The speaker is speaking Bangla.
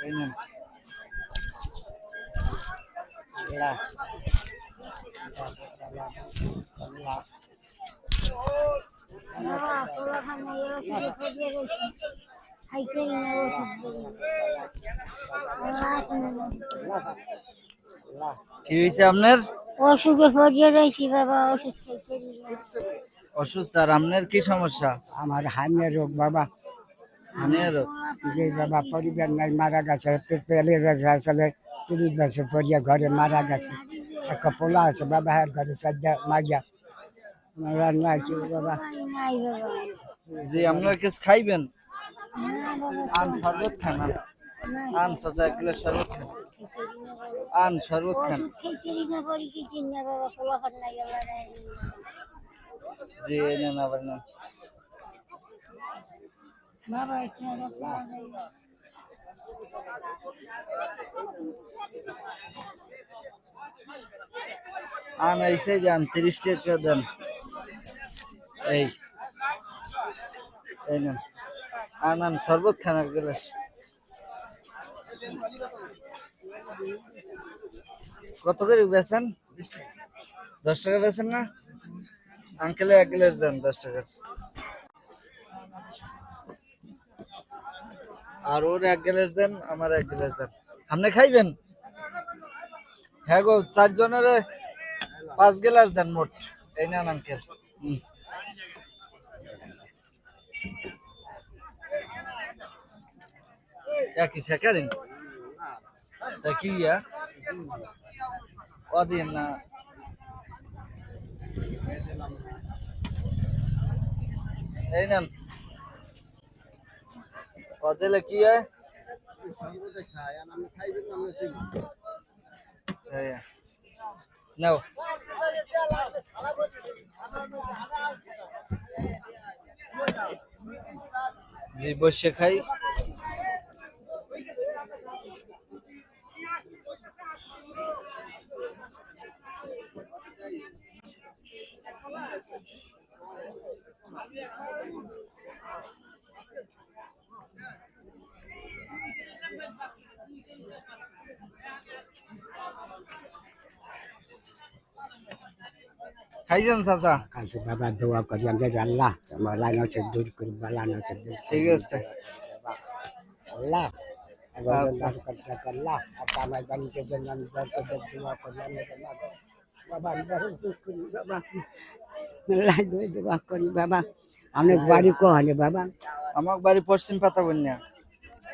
এই নেন আল্লাহ আল্লাহ কি হয়েছে আপনার? অসুখে পড়ে রয়েছি বাবা, ওষুধ খাইতে অসুস্থ? আর আপনার কি সমস্যা? আমার হার্নিয়া রোগ বাবা। হার্নিয়া রোগ? যে বাবা পরিবার নাই, মারা গেছে। পেলে গেছে আসলে 30 বছর পরিয়া ঘরে মারা গেছে। একটা পোলা আছে বাবা, হ্যাঁ ঘরে সাজা মাজা নাই কি বাবা। নাই বাবা। জি আপনার কিছু খাইবেন? না বাবা, আন শরবত খান, আন চাচা এক গ্লাস শরবত খান, আন শরবত খান। ওষুধ খাইতে না পড়ি কিছু না বাবা, ফলাফল নাই বাবা। জি এই নেন আবার নেন। বাবা একটু আন এসে যান, 30 টাকা দেন। এই এই নেন, আন আন শরবত খান এক গ্লাস। কত করে বেচেন? 10 টাকা বেচেন না? আঙ্কেলে এক গ্লাস দেন 10 টাকার। আর ওর এক গ্লাস দেন, আমার এক গ্লাস দেন। আপনি খাইবেন? হ্যাঁ গো, 4 জনের 5 গ্লাস দেন মোট। এই নেন আঙ্কেল। একই শেখারেন তা কি দিন না। এই নেন দিলে কি নাও। জি বসে খাই। খাইছেন চাচা? খাইছি বাবা, দোয়া করি আমাদের আল্লাহ আমার লাইন আছে দূর করি, বালান আছে দূর। ঠিক আছে আল্লাহ আল্লাহ আমার বাড়িতে জন্য আমি দোয়া করি বাবা। আমি বড় দুঃখ করি বাবা, আল্লাহ দোয়া করি বাবা। অনেক বাড়ি কোহানে বাবা? আমার বাড়ি পশ্চিম পাতাবন্যা।